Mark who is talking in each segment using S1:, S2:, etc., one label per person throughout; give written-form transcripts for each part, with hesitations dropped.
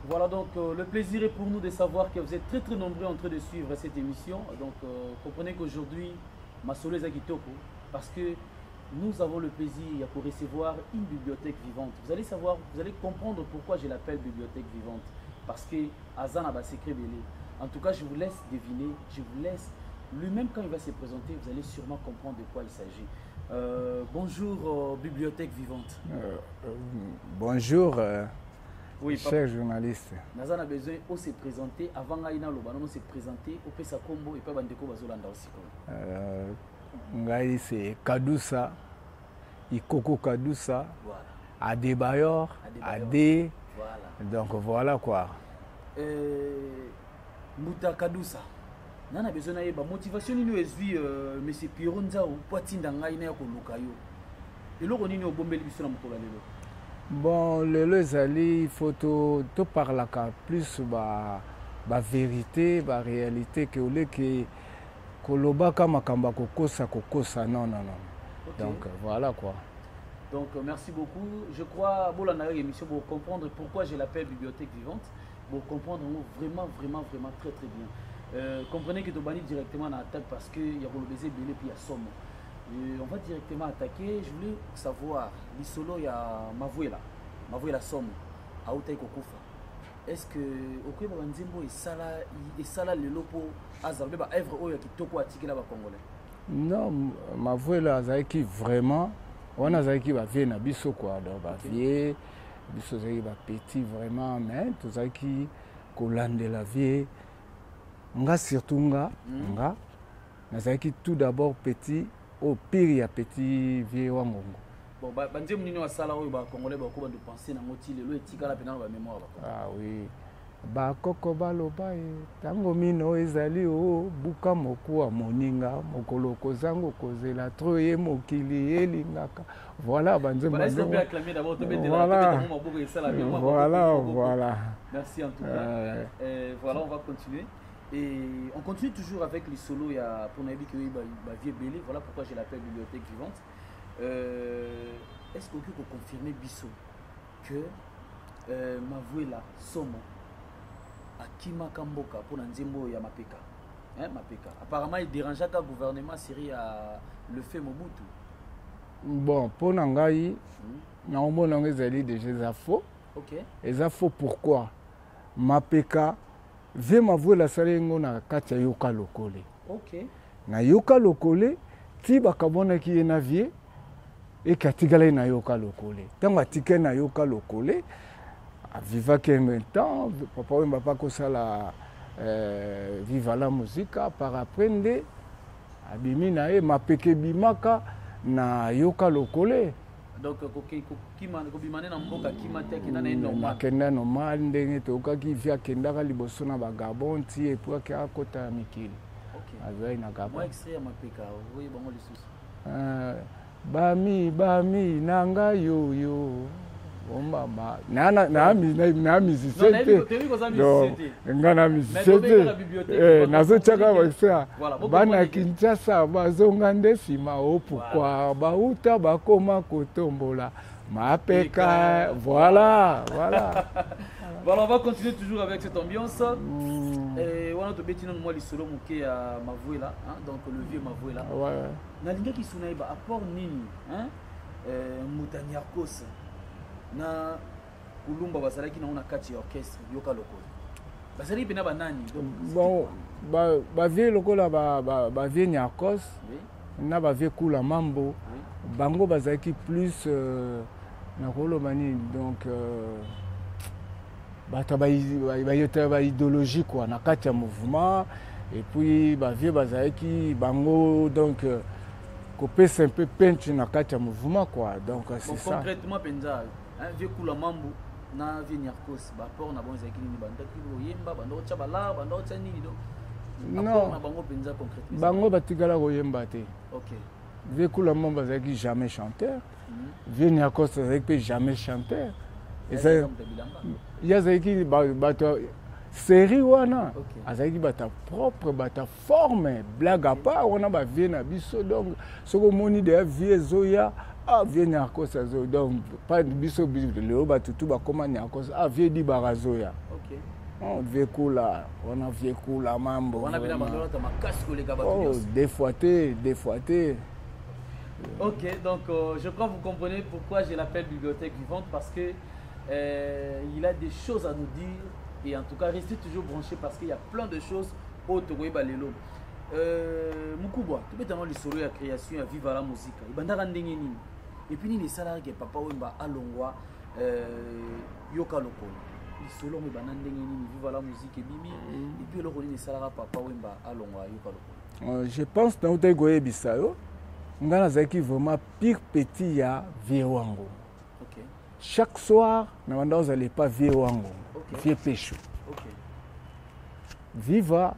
S1: Voilà, donc le plaisir est pour nous de savoir que vous êtes très nombreux en train de suivre cette émission. Donc comprenez qu'aujourd'hui, ma soleil Kitoko, parce que nous avons le plaisir pour recevoir une bibliothèque vivante. Vous allez savoir, vous allez comprendre pourquoi je l'appelle bibliothèque vivante. Parce que Azan a secret belé. En tout cas, je vous laisse deviner, je vous laisse. Lui-même, quand il va se présenter, vous allez sûrement comprendre de quoi il s'agit. Bonjour, bibliothèque vivante.
S2: Bonjour,
S1: oui,
S2: cher journaliste.
S1: Nous avons besoin de se présenter avant de se présenter. On peut se combo et pas bandeko bazolanda aussi.
S2: Ngai c'est Kadousa, Ikoko Kadousa,
S1: voilà.
S2: Adebayor, Ade.
S1: Voilà.
S2: Donc voilà quoi.
S1: Mouta Kadousa. Nous avons besoin de motivation. Nous avons M. Piron Nzao, Poitinda Ngai na koluka yo. Et là, on est au bombel biso na mokolo lelo.
S2: Bon, le Zali, il faut tout parler plus la vérité, la réalité que vous que Kolobaka Makamba Kokosa Kokosa non. Okay. Donc voilà quoi.
S1: Donc merci beaucoup. Je crois bon la émission pour comprendre pourquoi je l'appelle bibliothèque vivante, pour comprendre vraiment très bien. Comprenez que Tobani directement en attaque parce que il y a le baiser belé puis il y a somme. On va directement attaquer. Je voulais savoir, l'isolo, il y a Mavouela Somme, à Outaï Kokufa. Est-ce que, au Koué Banzimbo, et Sala le lopo, Azalbe, Evre Oya qui toko attiqué là-bas congolais?
S2: Non, Mavouela Azaiki vraiment, on a Zaiki va venir à Bisso quoi, donc va vieux, Bisso Zaiki va petit vraiment, mais tout Zaiki, Kolande la vie, nga surtout nga, Zaiki tout d'abord petit. Au pire, il y a petit vieux Wangongo.
S1: Bon, bandé mounino asala oyo ba congolais ba ko ba de penser na moti lelo etikala pena ba mémoire ba.
S2: Ah oui. Ba koko baloba e tango mino ezali o buka mokuwa moninga mokolo kozango kozela troye mokili elingaka. Voilà bandé mounino. Voilà.
S1: Merci en tout cas. Voilà, on va continuer. Et on continue toujours avec les solos. Il y a pour Nabi qui va vieux belé. Voilà pourquoi je l'appelle bibliothèque vivante. Est-ce que vous pouvez confirmer Bisso que Mavouela Somo Akima Kamboka pour Nanzimbo ya Mapeka, Mapeka. Apparemment il dérangeait le gouvernement Syrie à le fait Mobutu.
S2: Bon pour Nangaï, normalement les déjà faux.
S1: Ok.
S2: Et ça faux pourquoi? Mapeka Ve Mavouela salengo na kati ya yoka lokole.
S1: Ok.
S2: Na yoka lokole, ti bakabona ki na vie et katigala na yoka lokole. Tango atike na yoka lokole, viva que en même temps, papa wemba pa ko sala viva la musica para aprendre abimi na e mapeke bimaka na yoka lokole.
S1: Donc, kima na mboka kima te kina na normal.
S2: Kenda normal ndenge to ki via kenda ka liboso na bagabon ti et puis ka kota mikili.
S1: OK.
S2: Azai na gabon.
S1: Moi extrait ya mapeka, oui bango lisusu.
S2: Bami nanga yo. Bomba ba na musicien te. Ngana musicien te. Nazo chaka wakisa. Bana Kinshasa bazonga ndesima o pourquoi bauta bakoma kotombola. Mapeka, voilà.
S1: Voilà, on va continuer toujours avec cette ambiance. Et on a tout bêtino moi les solo muké à Mavouela, donc le vieux Mavouela.
S2: Ouais.
S1: Na linga ki sunaiba apport nini, Moutaniakos. Na kulumba bazalaki na una kati orchestre yoka lokolo. Bazali pena banani donc
S2: bon ba vie lokola ba vie Niakos na ba vie kula mambo bango bazalaki plus na kolomani donc ba idéologie quoi na kati ya mouvement et puis ba vie bazalaki bango donc kopesa un peu peinture na kati ya mouvement quoi donc c'est ça
S1: concrètement penza vieux kula mambo na vie Niakos ba port na bonza kini bandaki oyemba bando cha bala bando cha nini do
S2: non
S1: na bango penza concrètement
S2: bango batikala oyemba te.
S1: OK.
S2: Vieux kula mambo bazaki jamais chanteur. Vieux Niakos bazaki jamais chanteur. Et ça yazaki bato série wana azaki bata propre bata forme blague à part on ba vie na biso donc soko moni de vie zoya vieux Niakos donc pas biso le ba tutu ba koma Niakos vieux di barazoya. On vieux coula, on a vieux coula mambo.
S1: On a bien abandonné ma casque les gars.
S2: Oh, des fois.
S1: Ok, donc je crois que vous comprenez pourquoi je l'appelle bibliothèque vivante, parce que il a des choses à nous dire, et en tout cas restez toujours branchés parce qu'il y a plein de choses au Togoï Balelo. Mukubwa, tout bêtement le solo la création à vivre la musique. Il bandara ndenge nini. Et puis les salariés que papa Wemba alongwa yoka loko. Le solo me bandara ndenge nini vivre la musique et bimi. Et puis le rôle les salariés papa Wemba alongwa yoka loko.
S2: Je pense dans le Togoï Bisayo. Ngana zaki vraiment pire petit ya vieux wango.
S1: OK.
S2: Chaque soir, nous n'allons pas vieux wango. Vieux pécho.
S1: OK.
S2: Viva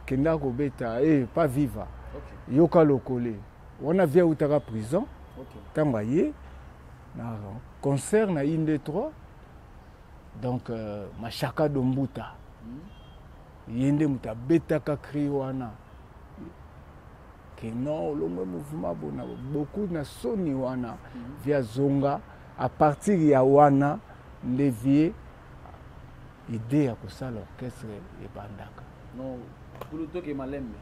S2: kenda ko beta pas viva.
S1: OK.
S2: Yoka lokole. On a vieux utaka prison.
S1: OK.
S2: Tamba ye na concert na inde 3. Donc machaka dombuta. Yende muta beta ka cri wana. Que non, le mouvement beaucoup na soni wana via zonga à partir ya wana levier idée à ça l'orchestre et bandaka.
S1: Non, pour le toque malembe.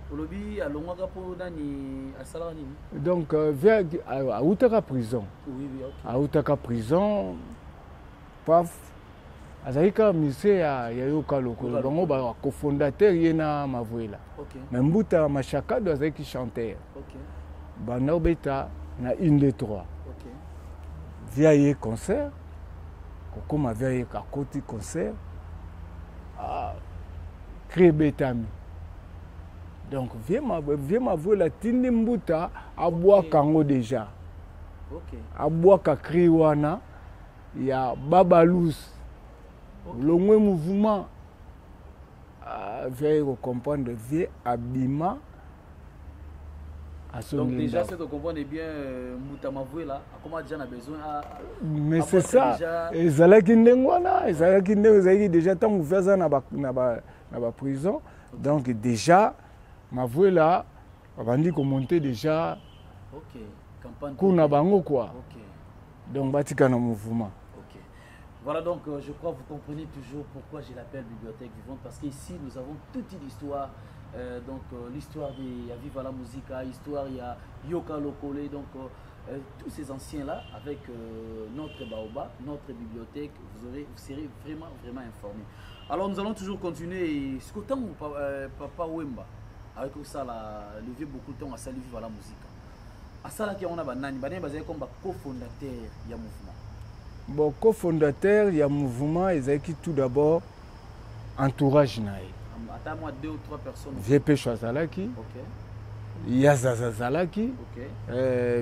S1: Pour le bi alongaka pour dani asala nini.
S2: Donc via à Outaka prison.
S1: Oui, OK.
S2: À Outaka prison paf azalika musée ya yoka lokolo bango ba cofondateur yena Mavuela.
S1: OK.
S2: Mais mbuta machaka do azaliki chanteur.
S1: OK.
S2: Bana beta na une de 3.
S1: OK.
S2: Via ye concert comme via ye kakoti concert créé betami. Donc via Mavuela tindi mbuta abwa kango déjà.
S1: OK.
S2: Abwa ka kriwana ya babalous. Le mouvement veille à comprendre vieux abima à son.
S1: Donc déjà c'est de comprendre bien Moutamavouela comment déjà on a besoin
S2: mais c'est ça et zalaki ndengwana zalaki déjà tant ouvert ça na ba prison. Donc déjà Mavouela bandi ko monter déjà.
S1: OK, campagne
S2: kuna bango quoi.
S1: OK. Donc
S2: batika na mouvement.
S1: Voilà, donc je crois que vous comprenez toujours pourquoi je l'appelle bibliothèque vivante, parce qu'ici nous avons toute une histoire, l'histoire de Viva la Musica, l'histoire il y a Yoka Lokole, donc tous ces anciens-là, avec notre Baoba, notre bibliothèque, vous serez vraiment informés. Alors nous allons toujours continuer, ce qu'autant Papa Wemba, avec ça, il levé beaucoup de temps à saluer Viva la Musica. À ça, on a Banani, Banani, comme cofondateur du mouvement.
S2: Bon, cofondateur, il y a un mouvement, ils ont tout d'abord entourage.
S1: Attends-moi 2 ou 3 personnes.
S2: Vieux Pécho Azalaki.
S1: OK.
S2: Yazaza Azalaki.
S1: OK.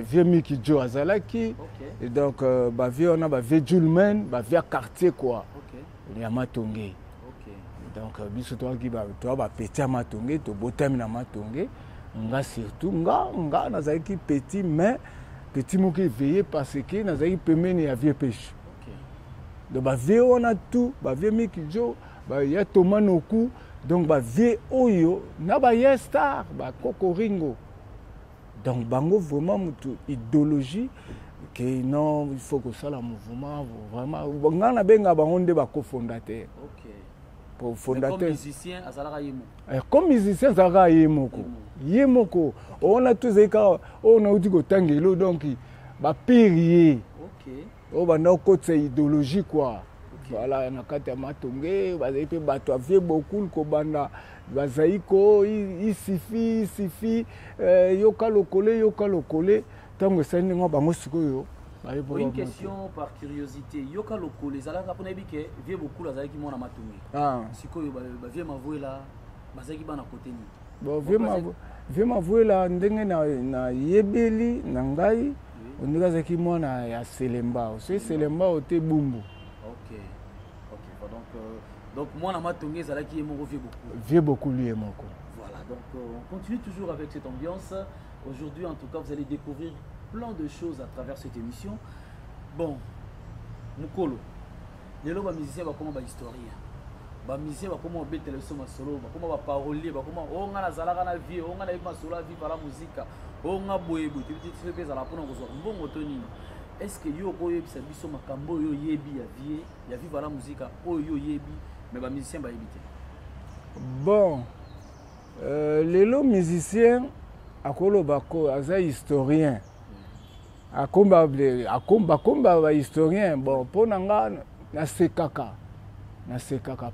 S2: Vieux Miki Joe Azalaki.
S1: OK.
S2: Et donc, vieux on a vieux Julmen, vieux quartier quoi.
S1: OK.
S2: Il y a Matongé.
S1: OK.
S2: Donc, biso toi qui va petit à Matongé, to botam na Matongé. Nga surtout nga nazaki petit mais petit mot qui veillé parce que nous avons permis à vieux pêche. Donc bah vieux on a tout, bah vieux Miki Joe, bah y a Thomas Noku, donc bah vieux Oyo, na bah y a star, bah Coco Ringo. Donc bango vraiment une idéologie que non il faut que ça le mouvement vraiment ngana benga bango nde ba cofondateur.
S1: OK.
S2: Pour fondateur.
S1: Comme musicien azalaka yemo.
S2: Comme musicien azalaka yemoko. Yemoko. On a tous les cas, on a dit que tangelo donc ba pirier.
S1: OK.
S2: On va dans côté idéologie quoi. Voilà, na kata matongé, ba zaipe bato avie beaucoup ko banda bazaiko il suffit yoka lokole tango sani ngo bango sikoyo.
S1: Une question par curiosité. Yoka lokole zalaka pona bike vie beaucoup la zalaki mona matongé. Sikoyo ba vie Mavuela bazaki bana côté ni.
S2: Bon vie Mavuela ndenge na yebeli na ngai ondika zaki mwana ya Selemba aussi Selemba ote bumbu.
S1: OK. Donc moi na matongé zalaki yemoko
S2: vie beaucoup lui yemoko.
S1: Voilà, donc on continue toujours avec cette ambiance. Aujourd'hui en tout cas vous allez découvrir plein de choses à travers cette émission. Bon, Mukolo, les lois musiciens comment ba historien. Ba musicien comment bête le son solo, comment ba parolier, comment on a la zalaka na vie, on a la solo vie par la musique, on a boyebo, tu sais que ça la pona ko so bon otoni. est-ce que yo koyebisa biso makambo oyo yebi ya vivre la musique oyo yebi mais ba musicien ba yebite?
S2: Bon, lelo musicien akoloba ko aza historien. Akomba ba historien. Bon, pona nga na sekaka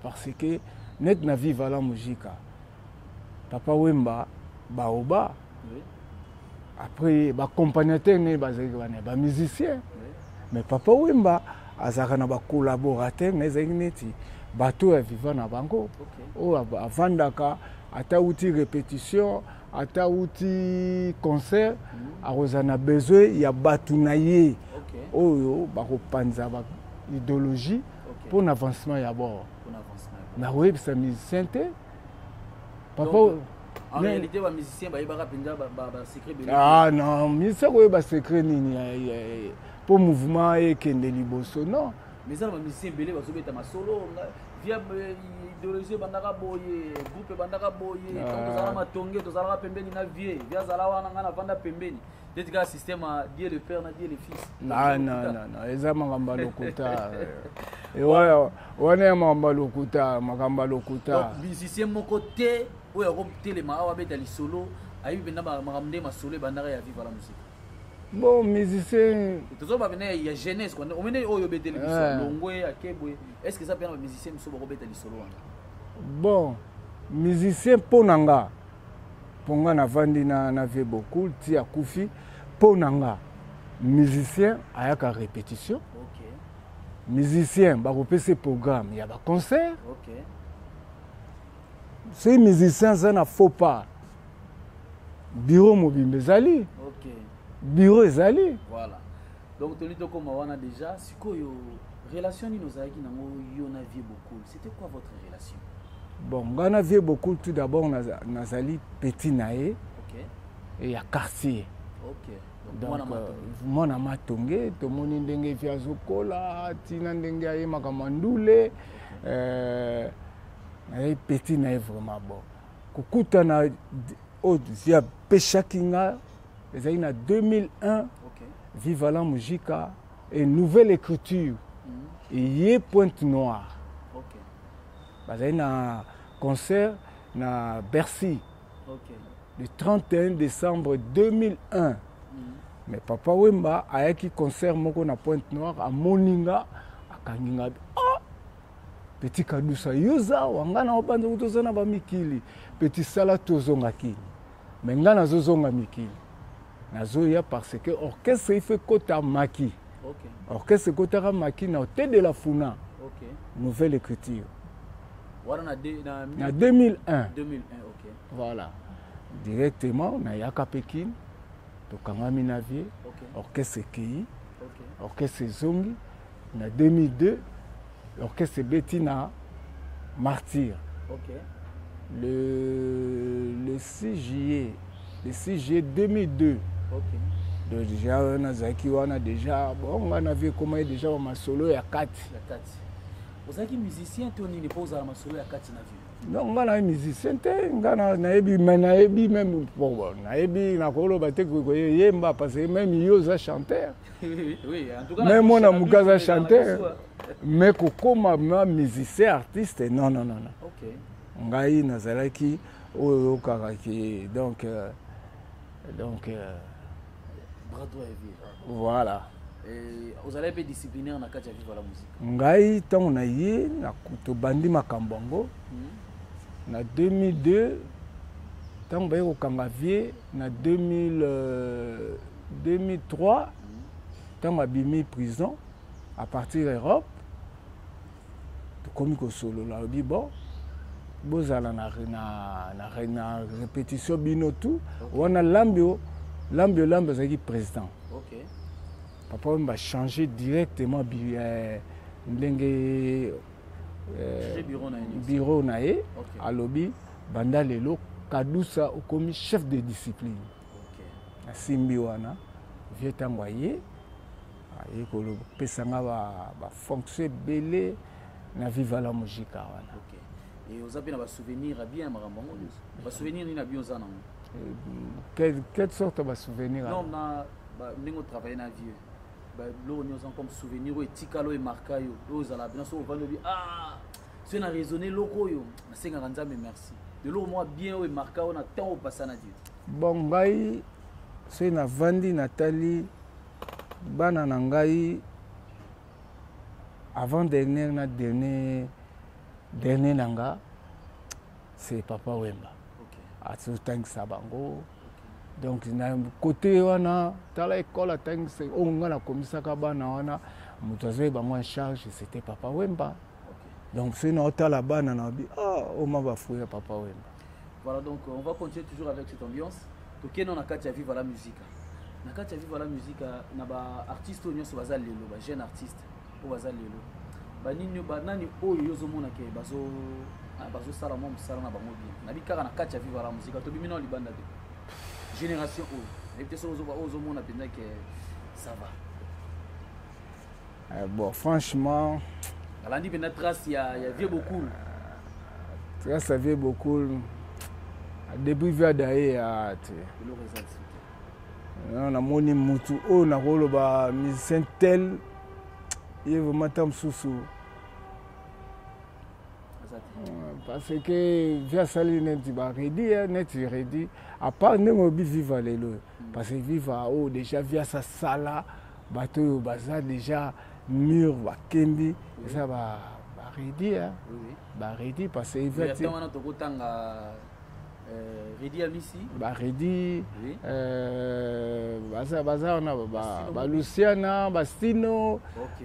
S2: parce que net na vivre la musique. Papa Wemba baoba.
S1: Oui.
S2: Après ba accompagnateur ne ba musicien. Oui. Mais Papa Wemba azaka na ba collaborateur ne neti bato ya vivant na bango. O avandaka ata outil répétition, ata outil concert, arozana besoin ya batu na ye. Oyo ba kopanza ba idéologie pour l'avancement ya bord. Na web sa musicien te. Papa
S1: en réalité ba musicien ba yebaka pinza ba secret belé.
S2: Ah non, musicien ko ba secret nini pour mouvement et kende liboso non.
S1: Mais ça ba musicien belé ba sobeta ma solo via idéologie bandaka boye, groupe bandaka boye, donc zala matonge, to zala pembeni na vie, via zala wana ngana vanda pembeni. Peut-être que système a Dieu le Père, na Dieu le Fils.
S2: Non, eza makamba lokuta. Et wana makamba lokuta.
S1: Donc musicien moko te oyo ko telema awa beta li solo, ayi benda makamde ma solo bandaka ya vivre la musique.
S2: Bon, musicien.
S1: Toujours ba bena ya jeunesse quoi. On mena oyo beta li solo, longwe akebwe. Est-ce que ça peut être musicien so ba beta li solo wana?
S2: Bon, musicien ponanga. Ponga na vandi na vie beaucoup ti akufi ponanga. Musicien ayaka répétition.
S1: OK.
S2: Musicien ba kopesa programme, ya ba concert.
S1: OK.
S2: C'est musicien ça na faux pas. Bureau mobile ezali.
S1: OK.
S2: Bureau ezali.
S1: Voilà. Donc toni to comme wana déjà sikoyo relation ni nozaki nango yo na vie beaucoup. C'était quoi votre relation?
S2: Bon, on a vu beaucoup tout d'abord nazali petit naé.
S1: OK.
S2: Et à quartier.
S1: OK.
S2: Donc moi na matonge to moni ndenge via zokola tina ndenge aye makamandule petit naé vraiment bon. Kukuta na via Peshakinga ezali na 2001.
S1: OK.
S2: Viva la Mujika et nouvelle écriture. Et yé Pointe Noire.
S1: OK.
S2: Bazali na concert na Bercy.
S1: OK.
S2: Le 31 décembre 2001. Mais Papa Wemba ayaki concert moko na Pointe Noire à Moninga à Kanginga. Ah! Petit Kadusa yoza wangana opanza kutozana ba mikili. Petit sala tozonga kini. Mais ngana zozonga mikili. Nazoya parce que orchestre il fait kota maki.
S1: OK.
S2: Orchestre kota maki na hôtel de la Funa.
S1: OK.
S2: Nouvelle écriture.
S1: Voilà na
S2: 2001.
S1: 2001, OK.
S2: Voilà. Directement na yaka Pékin. To kangami na vie.
S1: OK.
S2: Orchestre Kei.
S1: OK.
S2: Orchestre Zongi. Na 2002. Orchestre Bettina Martyr.
S1: OK.
S2: Le 6 juillet. Le 6 juillet 2002.
S1: OK.
S2: Donc déjà on a déjà bon on a vu comment déjà ma solo ya 4.
S1: Ya 4. Vous êtes musicien Tony ne pose à ma solo ya 4 na vie.
S2: Non, on a musicien te ngana naebi même bon naebi na kolo bate ko yemba parce que même yoza chanteur.
S1: Oui, en tout cas
S2: même mon amukaza chanteur. Mais kokoma ma musicien artiste non.
S1: OK.
S2: Ngai nazalaki oyo kakaki donc
S1: bras droit et vie.
S2: voilà.
S1: Et vous allez être disciplinaire na kati ya vivre la musique.
S2: Ngai tango na ye na to bandi makambango. Na 2002 tango baye ko kanga vie na 2003 tango abimi prison à partir d'Europe to komi ko solo la bi bon bozala na répétition bino tout wana lambio zaki président.
S1: OK.
S2: Papa m'a changé directement ndenge bureau na ye à lobby banda lelo Kadusa okomi chef de discipline.
S1: OK.
S2: Asimbi wana vietango ye aye ko pesanga ba fonction belé na viva la musique wana.
S1: OK. Et vous avez un souvenir bien marambo. Ba souvenir ni na bien za
S2: quelle sorte de souvenir?
S1: Non, na ndingo travailler na vieux. l'eau nous comme souvenir ou etikalo et marqué yo aux ala bien so vendre ah c'est na raisonner loko yo na senga nzambe merci de l'eau moi bien ou marqué on a tant au passé na Dieu
S2: bon ngai c'est na vandi Nathalie bana na ngai avant dernier na dernier nanga c'est Papa Wemba atutangisa bango donc na côté wana tala école atangisa onga na komisaka bana wana mutazo bango en charge c'était Papa Wemba donc c'est na tala bana na bi on m'a bafoué Papa Wemba.
S1: Voilà, donc on va continuer toujours avec cette ambiance donc on a katia vivre la musique na katia vivre la musique na ba artiste onyo so baza lelo ba jeune artiste o baza lelo ba nini ba nani oyo yozo mona ke bazo sala mo musala na bango bien na bikaka na katia vivre la musique to bimino libanda de génération O et peut-être ozo mona penza que ça va
S2: bon franchement
S1: alandi bena trace ya vieux beaucoup
S2: trace ya vieux beaucoup depuis via daye ya non na moni mutu o na koloba musicien tel il vraiment tam susu parce que via sali net ba ready à part nengo bi vivre lelo parce que vivre o déjà via sa sala bato baza déjà mur ba kembi ça ba ready ba ready parce que via Redi Amisi ba Redi baza na ba Luciana Bastino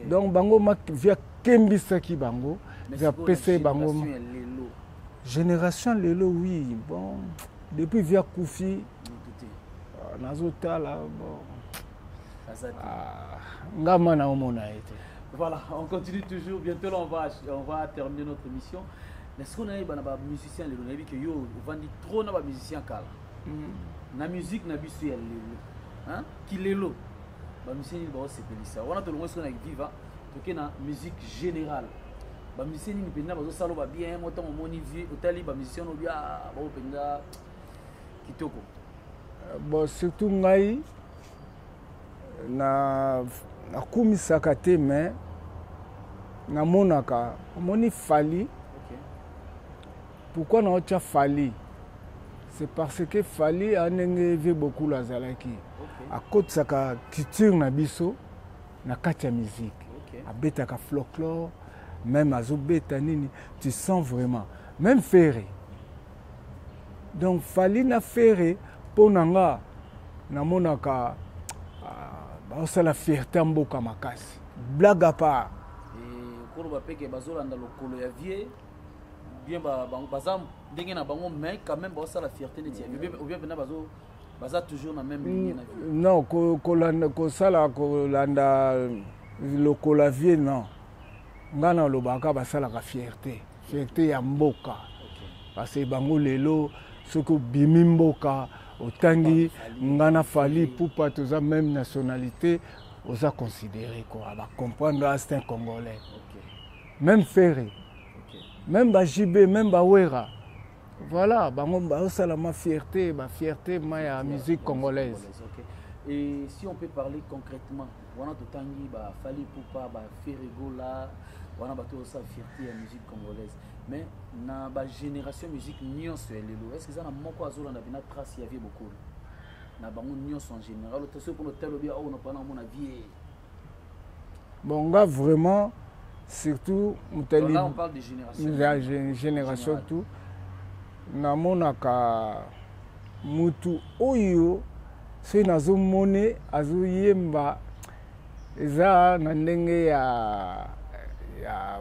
S2: donc bango via kembisa ki bango via PC bango génération lelo oui bon depuis via Koufi nazotala bon ngama na omona été.
S1: Voilà, on continue toujours bientôt là, on va terminer notre émission. Est-ce qu'on a des musiciens les on a vu que yo vandi trop na ba musicien kala na musique na bisu ya lelo hein ki lelo ba musicien ni ba se pelisa on a tout le monde na viva to na musique générale ba musicien ni penda ba zo salo ba bien moto moni vie otali ba musicien no bia ba penda kitoko
S2: bon surtout ngai na kumisaka te mais na monaka moni fali. Pourquoi on a fallu? C'est parce que Fali a vu beaucoup la Zalaki. À cause de sa culture na biso, na katia musique. À beta ka folklore, même à zobeta nini, tu sens vraiment. Même ferré. Donc Fali na ferré pour nanga na monaka ba la fierté mboka makasi. Blague à part.
S1: Et ko ba peke bazolanda lokolo ya vie. Bien bazam ndenge na bango mais quand même ça la fierté ne tient ou bien pena baza toujours na même ligne na vie
S2: non ko sala ko landa lokola vie non ngana lobaka basala ka fierté ya mboka parce que bango lelo soko bimi mboka otangi ngana fali pupa toza même nationalité oza considéré quoi ba comprendre c'est un congolais même ferré. Même JB, même Wera. Voilà, ça la ma fierté, ma musique congolaise.
S1: Et si on peut parler concrètement, on a tout tangi, Fali Poupa, Ferrego là, on a tout ça fierté à musique congolaise. Mais na ba génération musique nion sur lelo. Est-ce que ça na moko azola na bina trace il y avait beaucoup. Na bango nion en général, l'autre pour le tel bien on a pas na mon avis.
S2: Bon, gars vraiment surtout
S1: là on parle de
S2: génération tout na monaka mutu oyo c'est nazo mone azo yemba eza na ndenge ya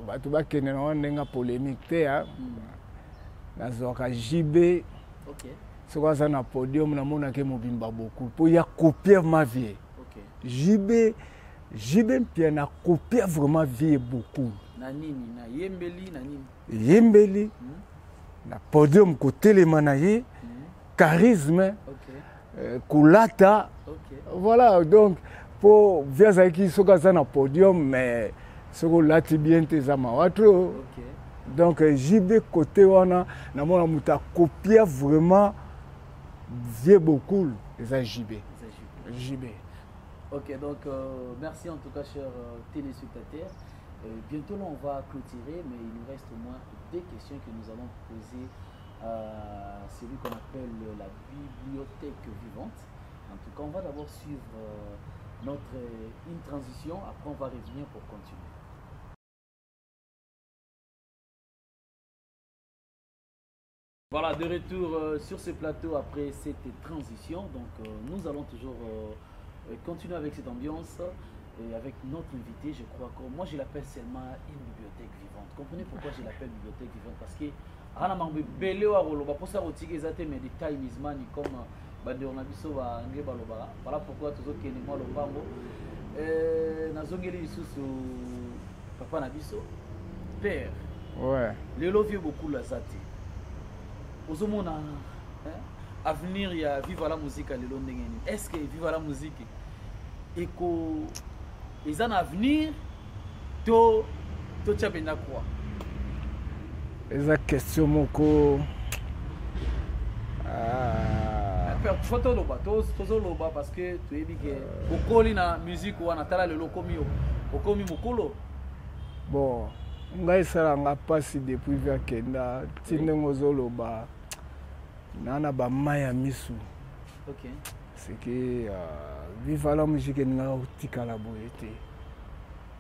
S2: batu bakene na ndenge polémique te ya nazo ka JB c'est quoi ça na podium na monaka mobimba beaucoup pour ya copier ma vie JB Pierre a copié vraiment vie beaucoup.
S1: Na nini na yembeli na nini?
S2: Yembeli. Na podium côté les manaye, charisme. Kulata. Voilà donc pour via qui soka na podium mais soko lati bien tes amawatro. Donc JB côté wana na mona muta copié vraiment vie beaucoup les JB.
S1: Ok, donc merci en tout cas, chers téléspectateurs. Bientôt, là, on va clôturer, mais il nous reste au moins des questions que nous allons poser à celui qu'on appelle la bibliothèque vivante. En tout cas, on va d'abord suivre une transition, après on va revenir pour continuer. Voilà, de retour sur ce plateau après cette transition. Donc, nous allons toujours continuer avec cette ambiance et avec notre invité. Je crois que moi, je l'appelle seulement une bibliothèque vivante. Comprenez pourquoi je l'appelle bibliothèque vivante? Parce que mais des time is money comme voilà pourquoi tous autres qui moi le bango nazongeli sous papa nabiso père.
S2: Ouais.
S1: Les lots vieux beaucoup la zati. Ozomona avenir ya Viva la musique à lelo ndengeni. Est-ce que Viva la musique eko ils en avenir to tchabenda quoi?
S2: Eza question moko
S1: photo loba tozo loba parce que tu es que okoli na musique wana tala lelo komi mokolo.
S2: Bon, ngai salanga pasi depuis via kenda tindengo zoloba nana ba maya misu.
S1: OK.
S2: C'est que Viva la musique nga tikala boyete.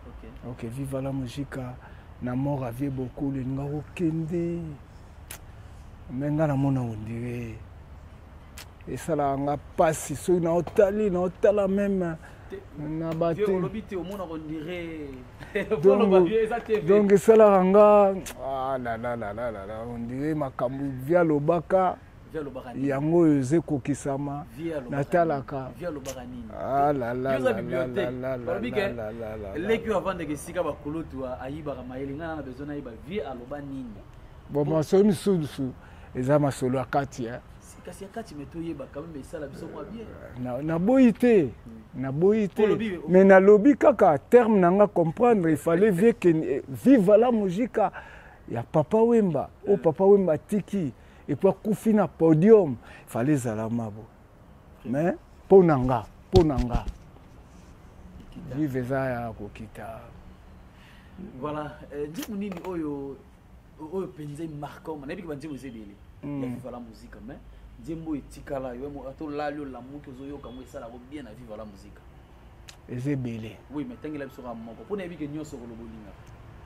S1: OK.
S2: OK, Viva la musique na mort avait beaucoup le nga okende. Menga na mona ondire. Et ça là nga pasi so na otala même na baté. Donc ça là nga la on dirait makambu via lobaka yango eze kokisama natalaka
S1: via lobaka nini
S2: la
S1: leki avant de que sika bakolotu ayibaka mayelinga na besoin ayiba via aloba nini.
S2: Bon masolo misusu eza masolo akati
S1: kasi akati metoyeba quand même ça la biso moi bien
S2: na boyité mais na lobi kaka terme nanga comprendre il fallait vivre la musique ya Papa Wemba o Papa Wemba tiki et puis kufi na podium il fallait zalamabo mais ponanga vive za ya kokita.
S1: Voilà ndimu nini oyo penze marquant na biki bandimu zebele ya Viva la musique mais Djembo etikala yo mo ato lalio la muki ozoyoka mo esala ko bien na Viva la musique.
S2: Ezebele.
S1: Oui, mais tangela biso moko. Pour na biki nyoso ko lobolinga.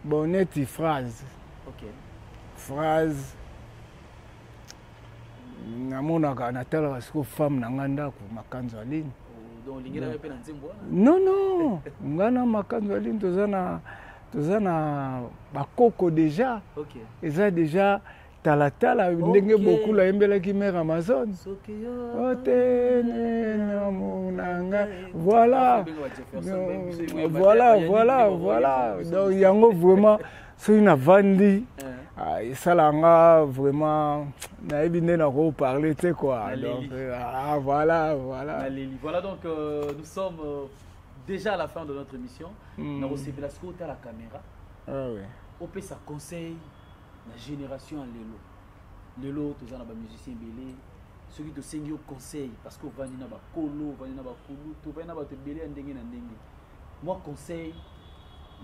S2: Boneti phrase.
S1: OK.
S2: Phrase. Namonaka natala siko femme na nganda ko makanzo aline.
S1: Donc lingela pe na nzembo.
S2: Non. Ngana makanzo aline tozana bakoko déjà.
S1: OK.
S2: Eza déjà talatala ndenge beaucoup la embela ki mère Amazon. Voilà. Donc yango vraiment c'est une vandi. Et ça là vraiment naebi nena ko parler tu sais quoi. Donc voilà.
S1: Voilà donc nous sommes déjà à la fin de notre émission. Nous recevons la scout à la caméra.
S2: Ah oui.
S1: On peut ça conseil la génération en lelo tous na ba musicien belé ceux qui te sengi au conseil parce que vani na ba kolo to vani na ba te belé ndenge na ndenge. Moi conseil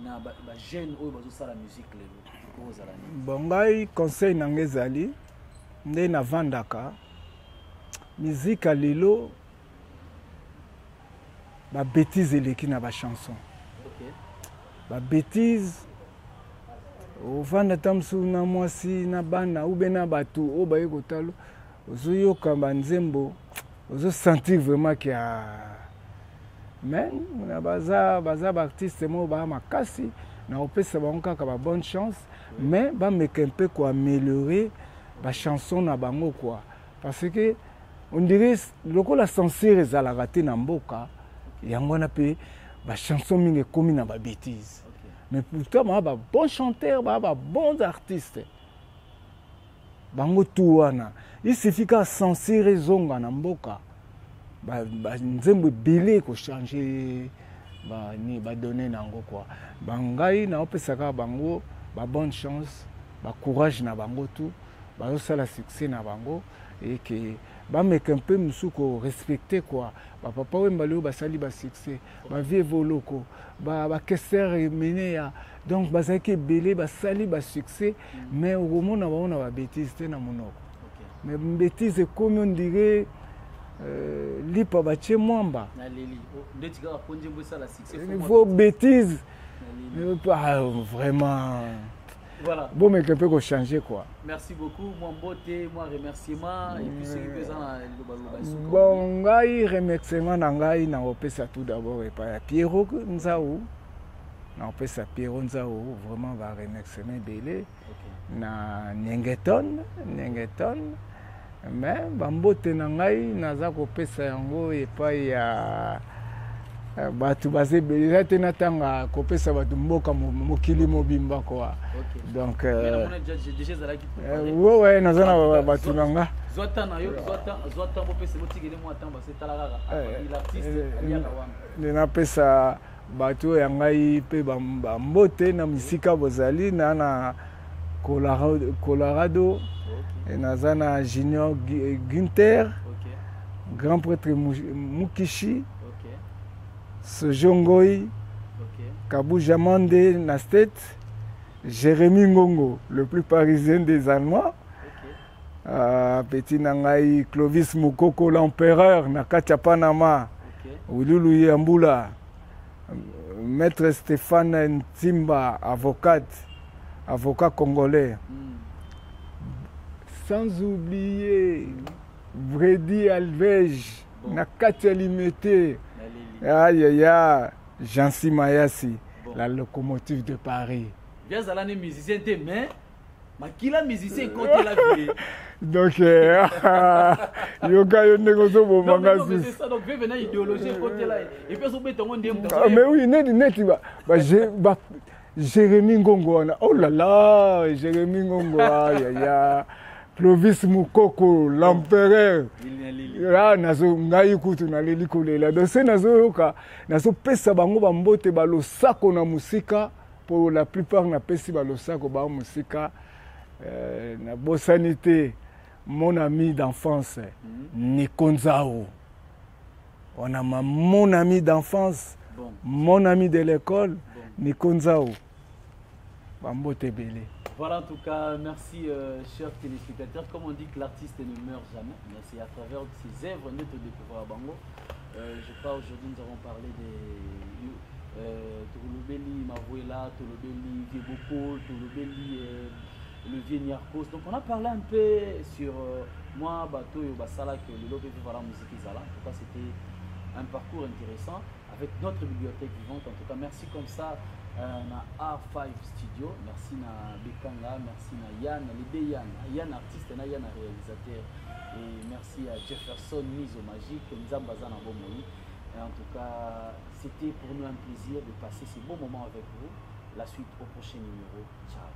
S1: na ba jeune oyo bazo sala musique lelo ko zala ni
S2: bon ngai conseil na ngezali nde na vandaka musique lelo ba bêtise eleki na ba chanson.
S1: OK.
S2: Ba bêtise ovanda tamsu na mwasi na bana ubena batu obaye kotalo ozoyoka banzembo ozo sentir vraiment qu'il y a mais na baza artiste mo ba makasi na opesa bango kaka ba bonne chance mais ba meka un peu quoi améliorer ba chanson na bango quoi parce que on dirait lokola sincère ezalaka te na mboka yango na pe ba chanson mingi komi na ba bêtise. Mais pourtant, il y a des bons chanteurs, il y a des bons artistes. Il suffit qu'à censer raison dans le mboka. Nzembo belé ko changer ni ba donner nango quoi. Bangai na opesaka bango ba bonne chance, ba courage na bango tout, ba osala succès na bango et que bameka un peu mosusu korespecte quoi bapapa wemba leo basali basuccès bavie voloko bakester emene ya donc bazalaki ebele basali basuccès mais okomona bango na babétise te na monoko mais bêtise ekomi ondire lipa batie mwamba vos bêtises vraiment
S1: voilà.
S2: Bon, mais un peu changer quoi.
S1: Merci beaucoup, mon beauté, moi remerciement et puis ce qui est
S2: bon, ngai remerciement ngai na opesa tout d'abord et pas Pierrot Nzao. Na opesa Pierrot Nzao vraiment va remerciement belé na Nengeton mais bambote na ngai naza kopesa yango et pas ya batu baze beleza te natanga kopesa batu mboka mokili mobimba quoi donc ouais nazana batu nanga
S1: zwata bopesa botigele mo atamba c'est talarara l'artiste aliaka wana
S2: na pesa batu ya ngai pe bambote na misika bozali na Colorado et nazana Junior Gunther grand prêtre Mukishi Sojongoi, Kabou Jamande Nastet, Jérémy Ngongo, le plus parisien des Allemands, Petit Nangai, Clovis Moukoko, l'empereur, Nakacha Panama, Wilulu Yambula, Maître Stéphane Ntimba, avocat congolais. Sans oublier Vredi Alvej, Nakacha Limité. Jansi Mayasi, la locomotive de Paris.
S1: Bien Zalane musicien, mais Makila musicien contre la vie.
S2: Donc, Yoga Yonegozo Bomangasi.
S1: C'est ça, donc venez idéologie côté là. Et puis,
S2: mais oui, net, Jérémy Ngongo. Oh là là, Jérémy Ngongo. Clovis Moukoko, l'empereur. Là, nazo ngai kutu na leli kolela. Donc c'est nazo yoka, nazo pesa bango bambote balo sako na musika pour la plupart na pesi balo sako ba musika na bosanité. Mon ami d'enfance Nikonzao. On a mon ami d'enfance, mon ami de l'école Nikonzao. Bambote belé.
S1: Voilà, en tout cas, merci chers téléspectateurs. Comme on dit que l'artiste ne meurt jamais, mais c'est à travers ses œuvres de découvrir Bango. Je crois aujourd'hui nous avons parlé de Touloubeli, Marouela, Touloubeli, Vieboko, Touloubeli, le vieux Niarkos. Donc on a parlé un peu sur moi, Bato et Basala, que le Lobé Vivara Musique Zala. En tout cas, c'était un parcours intéressant avec notre bibliothèque vivante. En tout cas, merci comme ça. Na A5 Studio, merci na Bekanga, merci na Yann, les deux Yann artiste, na Yann réalisateur, et merci à Jefferson Miso Magique, Nzambazana Bomoni. En tout cas, c'était pour nous un plaisir de passer ces bons moments avec vous. La suite au prochain numéro. Ciao.